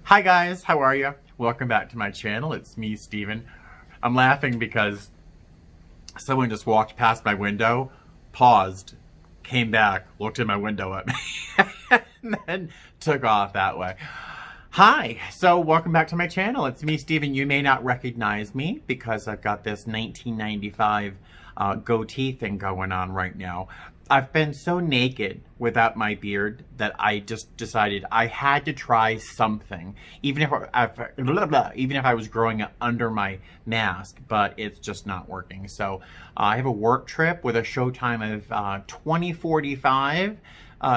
Hi guys, how are you? Welcome back to my channel. It's me, Steven. I'm laughing because someone just walked past my window, paused, came back, looked at my window at me, and then took off that way. Hi, so welcome back to my channel. It's me, Steven. You may not recognize me because I've got this 1995 goatee thing going on right now. I've been so naked without my beard that I just decided I had to try something, even if I was growing it under my mask, but it's just not working. So I have a work trip with a show time of 20:45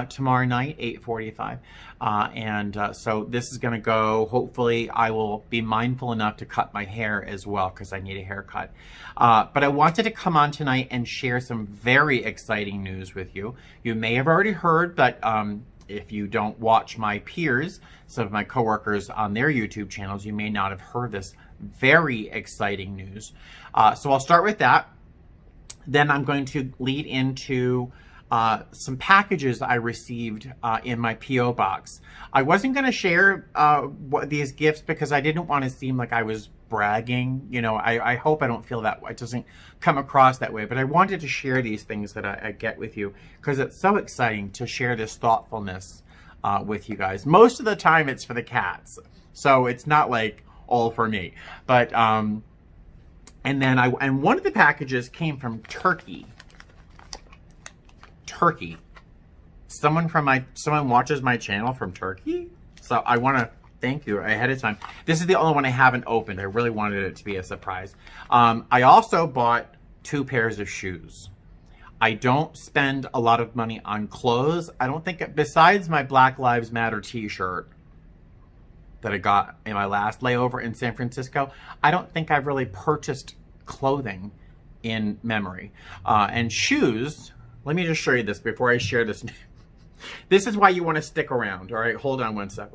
tomorrow night, 8:45, so this is going to go. Hopefully I will be mindful enough to cut my hair as well because I need a haircut. But I wanted to come on tonight and share some very exciting news with you. You may have already heard, but if you don't watch my peers, some of my coworkers on their YouTube channels, you may not have heard this very exciting news. So I'll start with that. Then I'm going to lead into some packages I received in my P.O. box. I wasn't going to share these gifts because I didn't want to seem like I was bragging. You know, I hope I don't feel that way. It doesn't come across that way. But I wanted to share these things that I get with you because it's so exciting to share this thoughtfulness with you guys. Most of the time it's for the cats. So it's not like all for me. But, and one of the packages came from Turkey. Turkey. Someone watches my channel from Turkey, so I want to thank you ahead of time. This is the only one I haven't opened. I really wanted it to be a surprise. I also bought 2 pairs of shoes. I don't spend a lot of money on clothes. I don't think, besides my Black Lives Matter t-shirt that I got in my last layover in San Francisco, I don't think I've really purchased clothing in memory. And shoes, let me just show you this before I share this. This is why you want to stick around. All right, hold on one sec.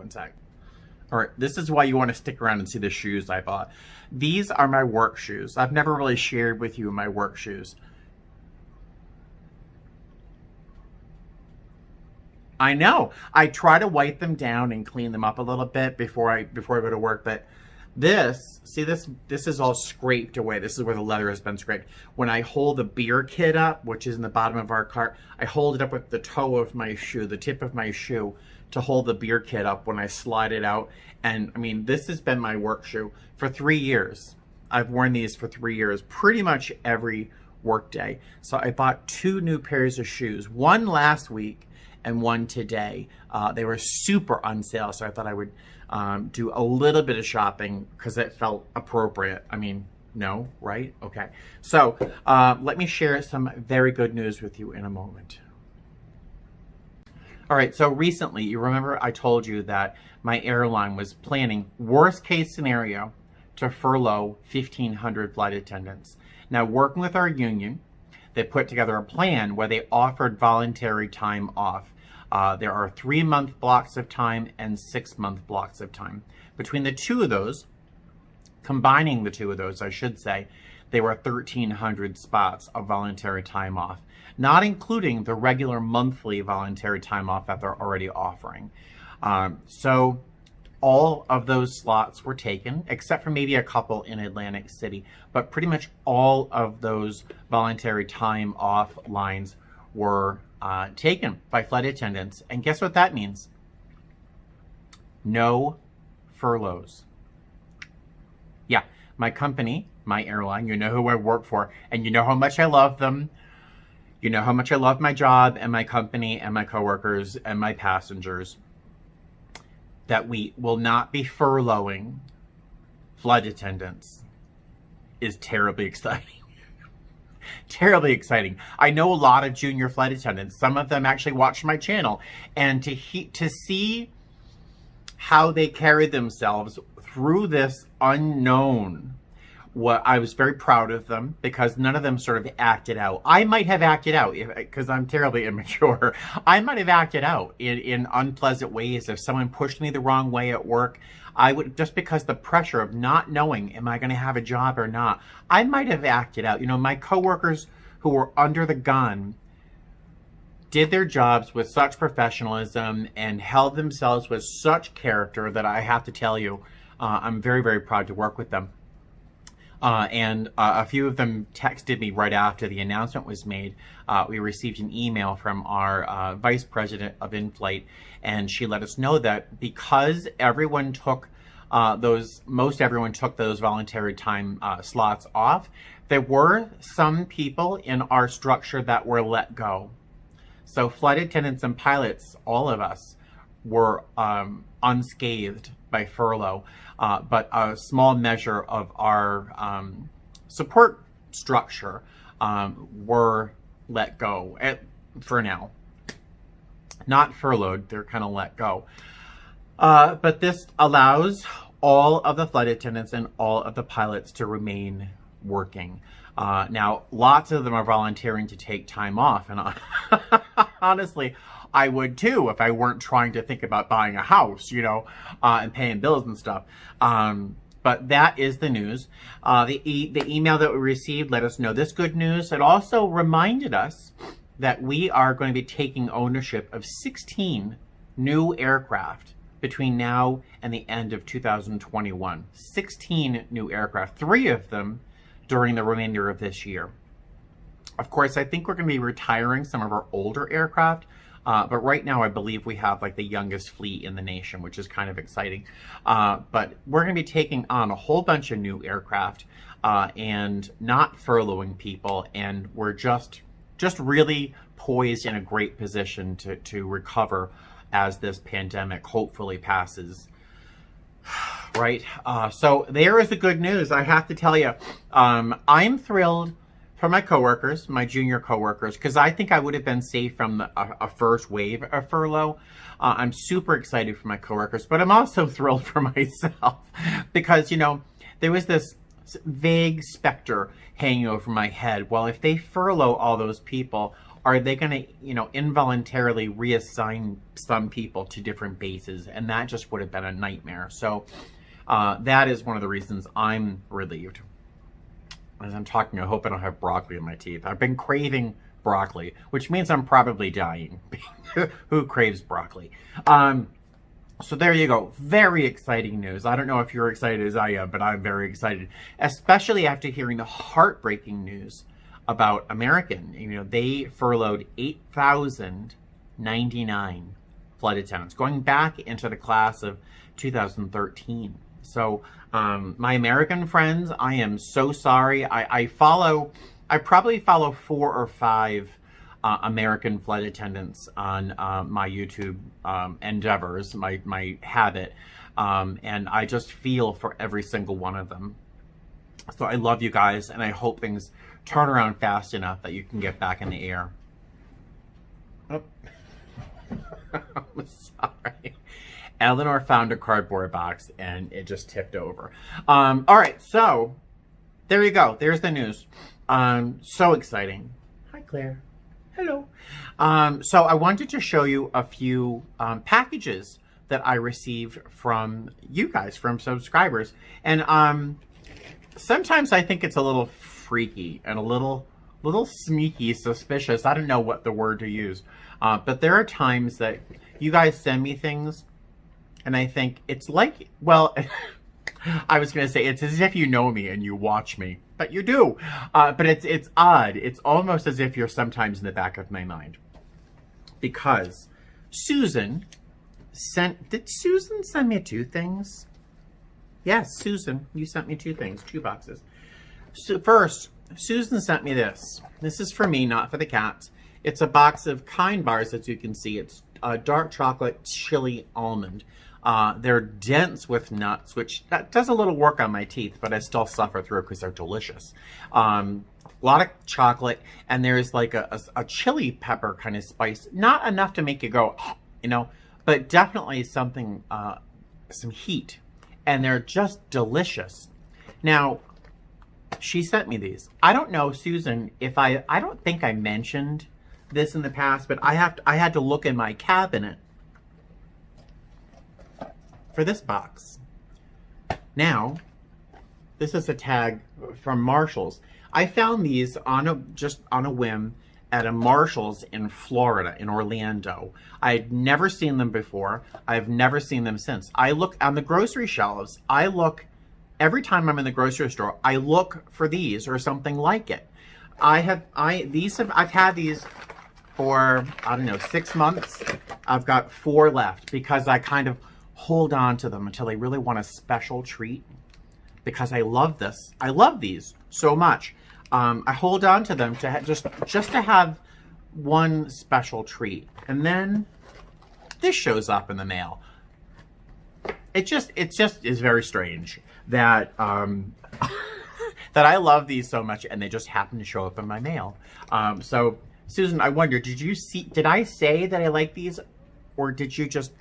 All right, this is why you want to stick around and see the shoes I bought. These are my work shoes. I've never really shared with you my work shoes. I know. I try to wipe them down and clean them up a little bit before I go to work, but this is all scraped away. This is where the leather has been scraped. When I hold the beer kit up, which is in the bottom of our cart, I hold it up with the toe of my shoe, the tip of my shoe, to hold the beer kit up when I slide it out. And I mean, this has been my work shoe for 3 years. I've worn these for 3 years, pretty much every work day. So I bought 2 new pairs of shoes, one last week and one today. They were super on sale, so I thought I would do a little bit of shopping because it felt appropriate. I mean, no, right? Okay. So let me share some very good news with you in a moment. All right, so recently, you remember I told you that my airline was planning, worst case scenario, to furlough 1,500 flight attendants. Now, working with our union, they put together a plan where they offered voluntary time off. There are 3-month blocks of time and 6-month blocks of time. Between the two of those, combining the two of those, I should say, there were 1,300 spots of voluntary time off, not including the regular monthly voluntary time off that they're already offering. So all of those slots were taken, except for maybe a couple in Atlantic City, but pretty much all of those voluntary time off lines were taken by flight attendants. And guess what that means? No furloughs. Yeah, my company, my airline, you know who I work for, and you know how much I love them. You know how much I love my job and my company and my coworkers and my passengers. That we will not be furloughing flight attendants is terribly exciting. Terribly exciting. I know a lot of junior flight attendants. Some of them actually watch my channel, and to see how they carry themselves through this unknown, I was very proud of them because none of them sort of acted out. I might have acted out because I'm terribly immature. I might have acted out in unpleasant ways if someone pushed me the wrong way at work. I would, just because the pressure of not knowing, am I going to have a job or not? I might have acted out. You know, my coworkers who were under the gun did their jobs with such professionalism and held themselves with such character that I have to tell you, I'm very, very proud to work with them. And a few of them texted me right after the announcement was made. We received an email from our vice president of in-flight, and she let us know that because everyone took most everyone took those voluntary time slots off, there were some people in our structure that were let go. So flight attendants and pilots, all of us, were unscathed by furlough, but a small measure of our support structure were let go for now. Not furloughed, they're kind of let go. But this allows all of the flight attendants and all of the pilots to remain working. Now, lots of them are volunteering to take time off, and honestly, I would too if I weren't trying to think about buying a house, you know, and paying bills and stuff. But that is the news. The email that we received let us know this good news. It also reminded us that we are going to be taking ownership of 16 new aircraft between now and the end of 2021. 16 new aircraft, 3 of them during the remainder of this year. Of course, I think we're going to be retiring some of our older aircraft, but right now I believe we have like the youngest fleet in the nation, which is kind of exciting. But we're going to be taking on a whole bunch of new aircraft and not furloughing people, and we're just really poised in a great position to recover as this pandemic hopefully passes. Right? So there is the good news. I have to tell you, I'm thrilled for my coworkers, my junior coworkers, because I think I would have been safe from a first wave of furlough. I'm super excited for my coworkers, but I'm also thrilled for myself because, you know, there was this vague specter hanging over my head. Well, if they furlough all those people, are they going to, you know, involuntarily reassign some people to different bases? And that just would have been a nightmare. So that is one of the reasons I'm relieved. As I'm talking, I hope I don't have broccoli in my teeth. I've been craving broccoli, which means I'm probably dying. Who craves broccoli? So there you go. Very exciting news. I don't know if you're excited as I am, but I'm very excited, especially after hearing the heartbreaking news about American. You know, they furloughed 8,099 flight attendants, going back into the class of 2013. So my American friends, I am so sorry. I probably follow 4 or 5 American flight attendants on my YouTube endeavors, my habit, and I just feel for every single one of them. So I love you guys, and I hope things turn around fast enough that you can get back in the air. Oh. I'm sorry. Eleanor found a cardboard box and it just tipped over. All right, so there you go. There's the news. So exciting. Hi, Claire. Hello. So I wanted to show you a few packages that I received from you guys, from subscribers. And sometimes I think it's a little freaky and a little sneaky, suspicious. I don't know what the word to use. But there are times that you guys send me things and I think it's like, well, I was going to say it's as if you know me and you watch me, but you do. But it's odd. It's almost as if you're sometimes in the back of my mind. Because Susan did Susan send me 2 things? Yes, Susan, you sent me 2 things, 2 boxes. So first, Susan sent me this. This is for me, not for the cats. It's a box of Kind bars, as you can see. It's dark chocolate chili almond. They're dense with nuts, which that does a little work on my teeth, but I still suffer through because they're delicious. A lot of chocolate, and there's like a chili pepper kind of spice. Not enough to make you go, you know, but definitely something, some heat. And they're just delicious. Now, she sent me these. I don't know, Susan, if I don't think I mentioned this in the past, but I had to look in my cabinet for this box. Now, this is a tag from Marshall's. I found these just on a whim at a Marshall's in Florida, in Orlando. I had never seen them before. I've never seen them since. I look on the grocery shelves. Every time I'm in the grocery store, I look for these or something like it. I've had these for, I don't know, 6 months. I've got 4 left because I kind of hold on to them until I really want a special treat, because I love this. I love these so much. I hold on to them to just to have one special treat. And then this shows up in the mail. It just is very strange that that I love these so much and they just happen to show up in my mail. So Susan, I wonder, did I say that I like these, or did you just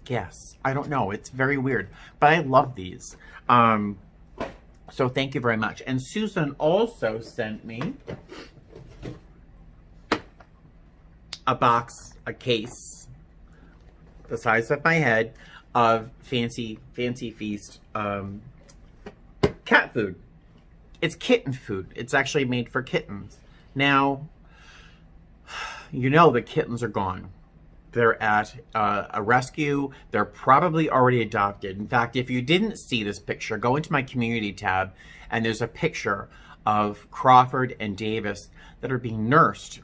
guess? I don't know. It's very weird, but I love these. So thank you very much. And Susan also sent me a case the size of my head of Fancy Feast cat food. It's kitten food. It's actually made for kittens. Now, you know the kittens are gone. They're at a rescue. They're probably already adopted. In fact, if you didn't see this picture, go into my community tab and there's a picture of Crawford and Davis that are being nursed.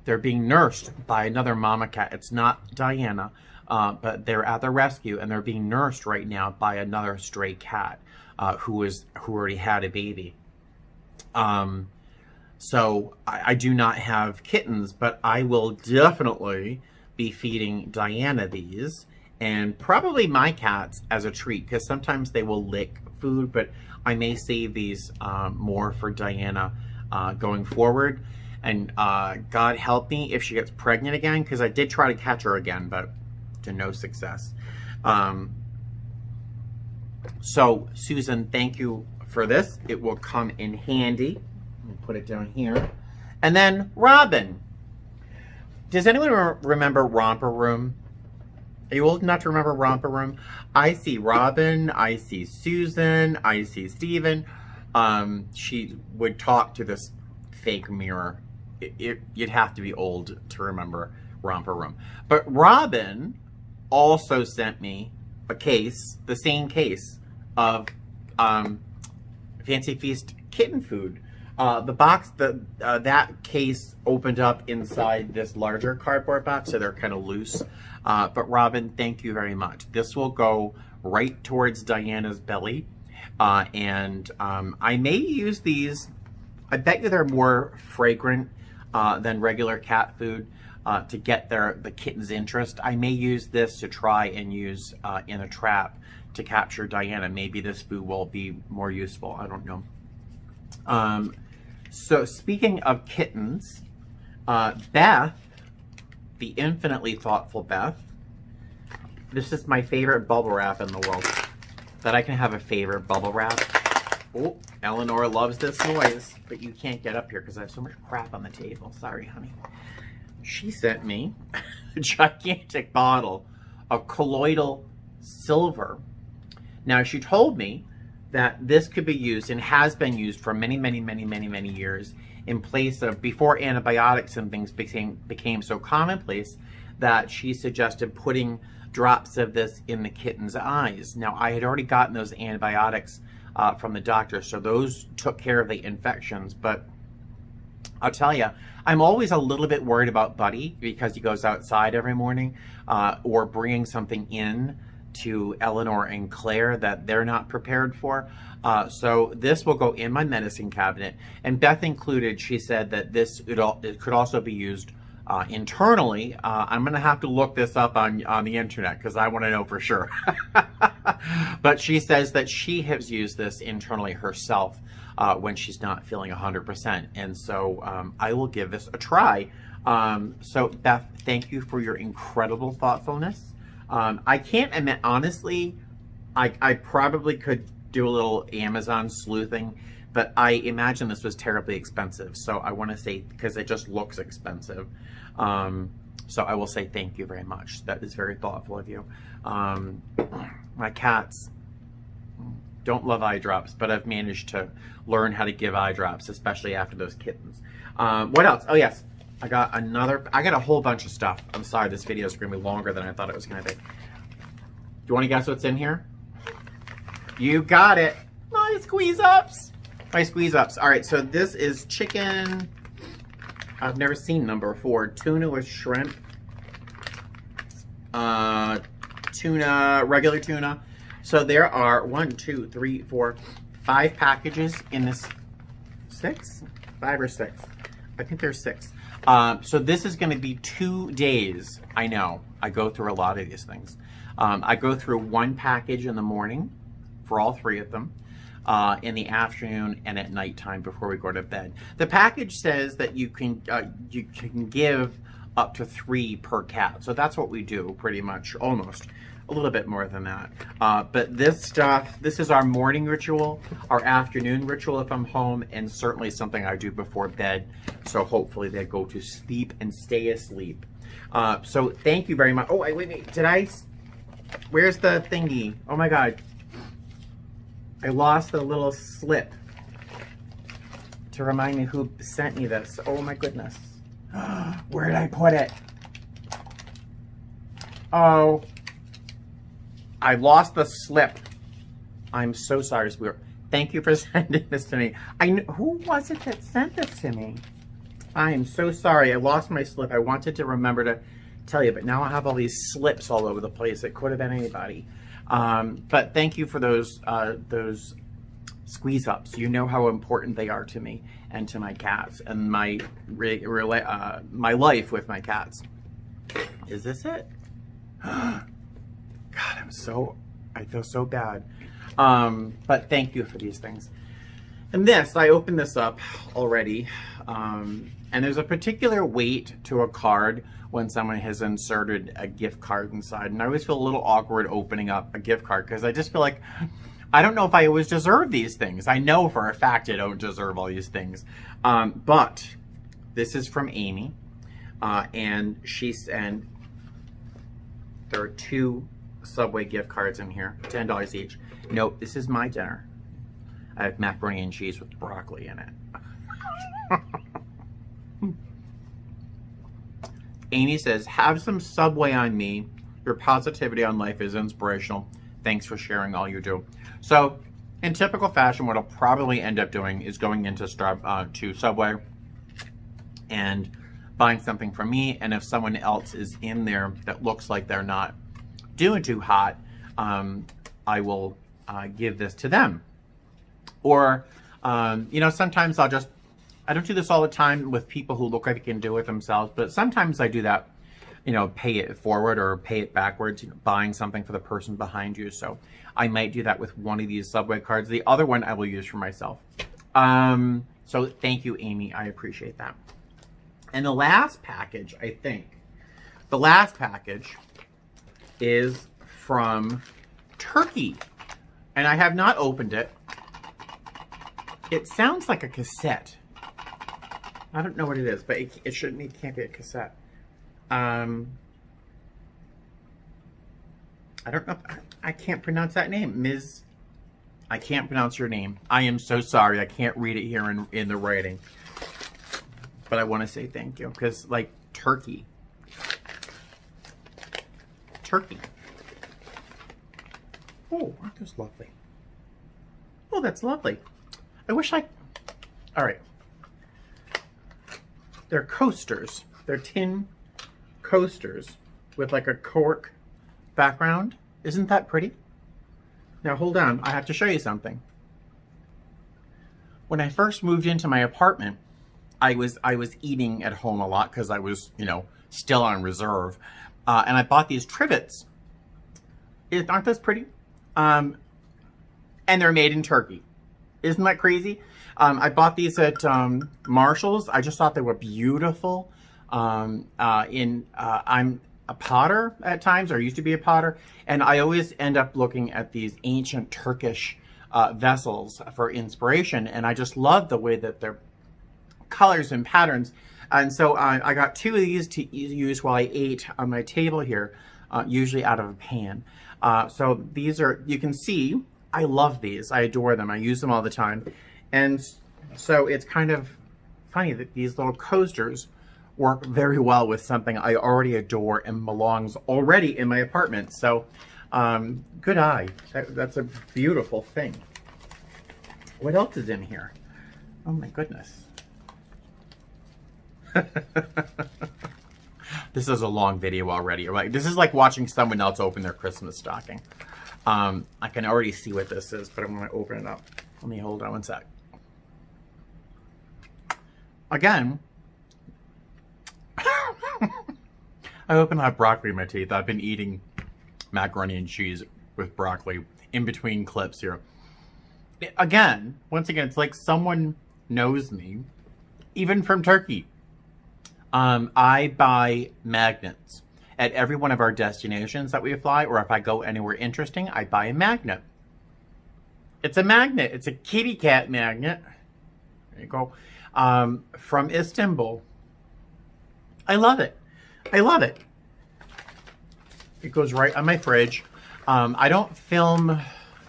They're being nursed by another mama cat. It's not Diana, but they're at the rescue and they're being nursed right now by another stray cat who already had a baby. So I do not have kittens, but I will definitely be feeding Diana these, and probably my cats as a treat, because sometimes they will lick food, but I may save these more for Diana going forward. And God help me if she gets pregnant again, because I did try to catch her again, but to no success. So Susan, thank you for this. It will come in handy. Put it down here. And then Robin. Does anyone remember Romper Room? Are you old enough to remember Romper Room? I see Robin. I see Susan. I see Steven. She would talk to this fake mirror. You'd have to be old to remember Romper Room. But Robin also sent me a case, the same case of Fancy Feast kitten food. The box, that case opened up inside this larger cardboard box, so they're kind of loose. But Robin, thank you very much. This will go right towards Diana's belly. And I may use these. I bet you they're more fragrant than regular cat food to get the kitten's interest. I may use this to try and use in a trap to capture Diana. Maybe this food will be more useful. I don't know. So speaking of kittens, Beth, the infinitely thoughtful Beth, this is my favorite bubble wrap in the world. That I can have a favorite bubble wrap. Oh, Eleanor loves this noise, but you can't get up here because I have so much crap on the table. Sorry, honey. She sent me a gigantic bottle of colloidal silver. Now, she told me that this could be used and has been used for many, many, many, many, many years in place of before antibiotics and things became so commonplace that she suggested putting drops of this in the kitten's eyes. Now, I had already gotten those antibiotics from the doctor, so those took care of the infections, but I'll tell you, I'm always a little bit worried about Buddy because he goes outside every morning or bringing something in to Eleanor and Claire that they're not prepared for. So this will go in my medicine cabinet. And Beth included, she said that it could also be used internally. I'm going to have to look this up on the internet because I want to know for sure. But she says that she has used this internally herself when she's not feeling 100%. And so I will give this a try. So Beth, thank you for your incredible thoughtfulness. I can't admit, honestly, I probably could do a little Amazon sleuthing, but I imagine this was terribly expensive. So I want to say, because it just looks expensive. So I will say thank you very much. That is very thoughtful of you. My cats, don't love eye drops, but I've managed to learn how to give eye drops, especially after those kittens. What else? Oh yes, I got a whole bunch of stuff. I'm sorry, this video is going to be longer than I thought it was going to be. Do you want to guess what's in here? You got it. My squeeze ups. My squeeze ups. All right, so this is chicken. I've never seen them before. Tuna with shrimp. Tuna, regular tuna. So there are 1, 2, 3, 4, 5 packages in this. 6? 5 or 6. I think there's 6. So this is going to be 2 days. I know. I go through a lot of these things. I go through 1 package in the morning for all 3 of them, in the afternoon and at nighttime before we go to bed. The package says that you can give up to 3 per cat. So that's what we do pretty much, almost. A little bit more than that. But this stuff, this is our morning ritual, our afternoon ritual if I'm home, and certainly something I do before bed. So hopefully they go to sleep and stay asleep. So thank you very much. Oh, wait. Where's the thingy? Oh my God. I lost the little slip to remind me who sent me this. Oh my goodness. Where did I put it? Oh, I lost the slip. I'm so sorry, sweetheart. Thank you for sending this to me. Who was it that sent this to me? I am so sorry. I lost my slip. I wanted to remember to tell you, but now I have all these slips all over the place. It could have been anybody. But thank you for those squeeze ups. You know how important they are to me and to my cats and my life with my cats. Is this it? God, I feel so bad. But thank you for these things. And this, I opened this up already. And there's a particular weight to a card when someone has inserted a gift card inside. And I always feel a little awkward opening up a gift card because I just feel like, I don't know if I always deserve these things. I know for a fact I don't deserve all these things. But this is from Amy. And there are 2 Subway gift cards in here, $10 each. Nope, this is my dinner. I have macaroni and cheese with broccoli in it. Amy says, have some Subway on me. Your positivity on life is inspirational. Thanks for sharing all you do. So, in typical fashion, what I'll probably end up doing is going into to Subway and buying something for me. And if someone else is in there that looks like they're not doing too hot, I will give this to them. Or, you know, sometimes I don't do this all the time with people who look like they can do it themselves, but sometimes I do that, you know, pay it forward or pay it backwards, you know, buying something for the person behind you. So I might do that with one of these Subway cards. The other one I will use for myself. So thank you, Amy. I appreciate that. And the last package, I think, the last package is from Turkey. And I have not opened it. It sounds like a cassette. I don't know what it is, but it can't be a cassette. I don't know. I can't pronounce that name. I can't pronounce your name. I am so sorry. I can't read it here in the writing. But I want to say thank you. Because, like, Turkey. Oh, aren't those lovely? Oh, that's lovely. I wish all right. They're coasters. They're tin coasters with like a cork background. Isn't that pretty? Now hold on, I have to show you something. When I first moved into my apartment, I was eating at home a lot because I was, you know, still on reserve. And I bought these trivets. Aren't those pretty? And they're made in Turkey. Isn't that crazy? I bought these at Marshall's. I just thought they were beautiful. I'm a potter at times, or used to be a potter, and I always end up looking at these ancient Turkish vessels for inspiration, and I just love the way that their colors and patterns. And so I got 2 of these to use while I ate on my table here, usually out of a pan. So these are, you can see, I love these. I adore them. I use them all the time. And so it's kind of funny that these little coasters work very well with something I already adore and belongs already in my apartment. So good eye. That's a beautiful thing. What else is in here? Oh my goodness. This is a long video already. Right? This is like watching someone else open their Christmas stocking. I can already see what this is, but I'm going to open it up. Let me hold on one sec. Again, I hope I don't have broccoli in my teeth. I've been eating macaroni and cheese with broccoli in between clips here. Again, once again, it's like someone knows me, even from Turkey. I buy magnets at every one of our destinations that we fly, or if I go anywhere interesting, I buy a magnet. It's a magnet. It's a kitty cat magnet. There you go. From Istanbul. I love it. I love it. It goes right on my fridge. I don't film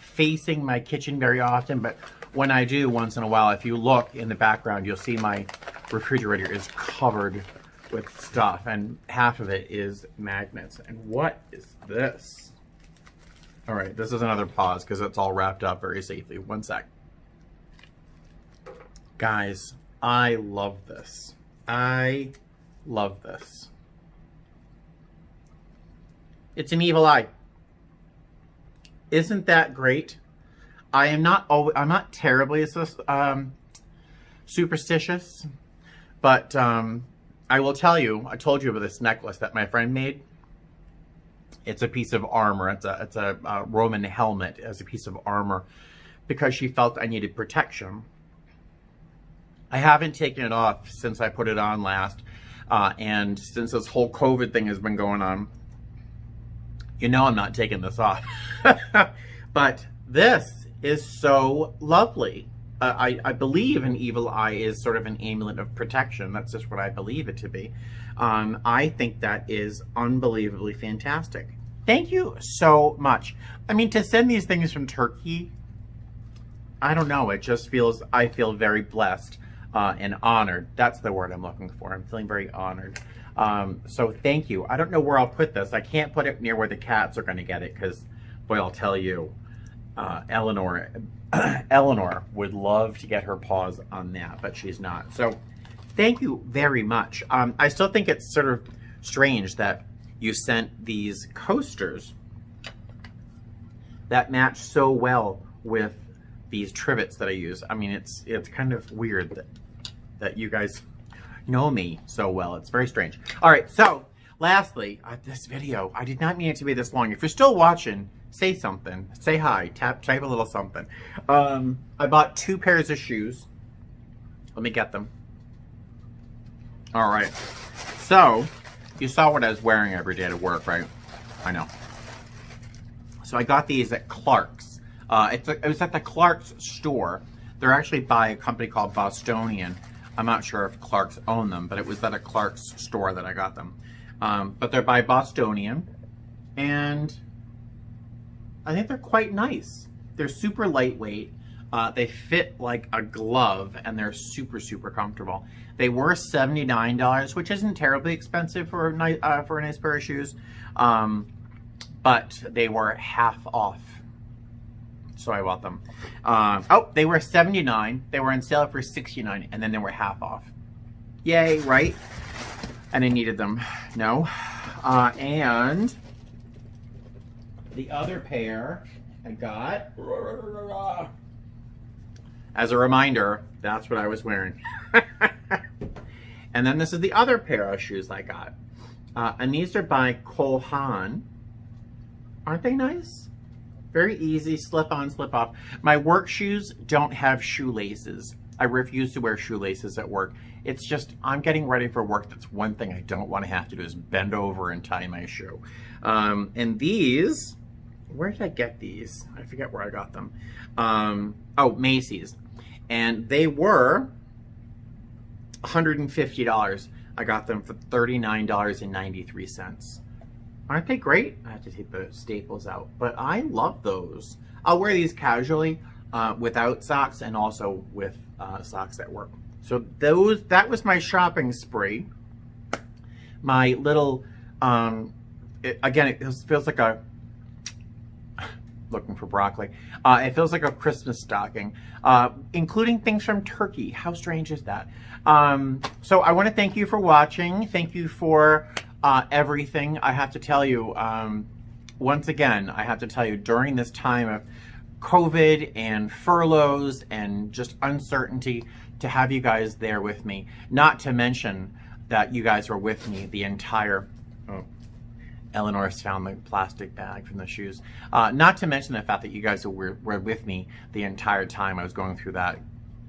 facing my kitchen very often, but when I do once in a while, if you look in the background, you'll see my refrigerator is covered with stuff, and half of it is magnets. And what is this? All right, this is another pause because it's all wrapped up very safely. One sec. Guys, I love this. I love this. It's an evil eye. Isn't that great? I'm not terribly superstitious, but I will tell you, I told you about this necklace that my friend made. It's a piece of armor. It's a Roman helmet as a piece of armor because she felt I needed protection. I haven't taken it off since I put it on last, and since this whole COVID thing has been going on, you know I'm not taking this off. But this is so lovely. I believe an evil eye is sort of an amulet of protection. That's just what I believe it to be. I think that is unbelievably fantastic. Thank you so much. I mean, to send these things from Turkey, I don't know. It just feels, I feel very blessed and honored. That's the word I'm looking for. I'm feeling very honored. So thank you. I don't know where I'll put this. I can't put it near where the cats are going to get it because, boy, I'll tell you, Eleanor would love to get her paws on that, but she's not. So thank you very much. I still think it's sort of strange that you sent these coasters that match so well with these trivets that I use. I mean, it's kind of weird that you guys know me so well. It's very strange. All right, so lastly, this video, I did not mean it to be this long. If you're still watching, say something. Say hi. Type a little something. I bought 2 pairs of shoes. Let me get them. All right. So, you saw what I was wearing every day to work, right? I know. So I got these at Clark's. It was at the Clark's store. They're actually by a company called Bostonian. I'm not sure if Clark's own them, but it was at a Clark's store that I got them. But they're by Bostonian, and I think they're quite nice. They're super lightweight. They fit like a glove, and they're super, super comfortable. They were $79, which isn't terribly expensive for a nice pair of shoes, but they were half off. So I bought them. Oh, they were $79. They were on sale for $69, and then they were half off. Yay, right? And I needed them. No. And the other pair I got, as a reminder, that's what I was wearing. And then this is the other pair of shoes I got. And these are by Cole Haan. Aren't they nice? Very easy, slip on, slip off. My work shoes don't have shoelaces. I refuse to wear shoelaces at work. It's just, I'm getting ready for work. That's one thing I don't want to have to do is bend over and tie my shoe. And these, where did I get these? I forget where I got them. Oh, Macy's. And they were $150. I got them for $39.93. Aren't they great? I have to take the staples out, but I love those. I'll wear these casually without socks and also with socks at work. So that was my shopping spree. My little, again, it feels like a, looking for broccoli. It feels like a Christmas stocking, including things from Turkey. How strange is that? So I want to thank you for watching. Thank you for everything. I have to tell you, once again, I have to tell you, during this time of COVID and furloughs and just uncertainty, to have you guys there with me, not to mention that you guys were with me the entire, Eleanor's found the plastic bag from the shoes. Not to mention the fact that you guys were with me the entire time I was going through that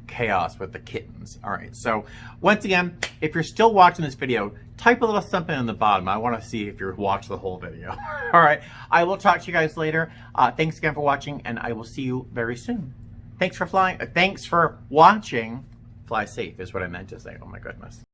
chaos with the kittens. All right, so once again, if you're still watching this video, type a little something in the bottom. I want to see if you've watched the whole video. All right, I will talk to you guys later. Thanks again for watching, and I will see you very soon. Thanks for watching. Fly safe is what I meant to say. Oh my goodness.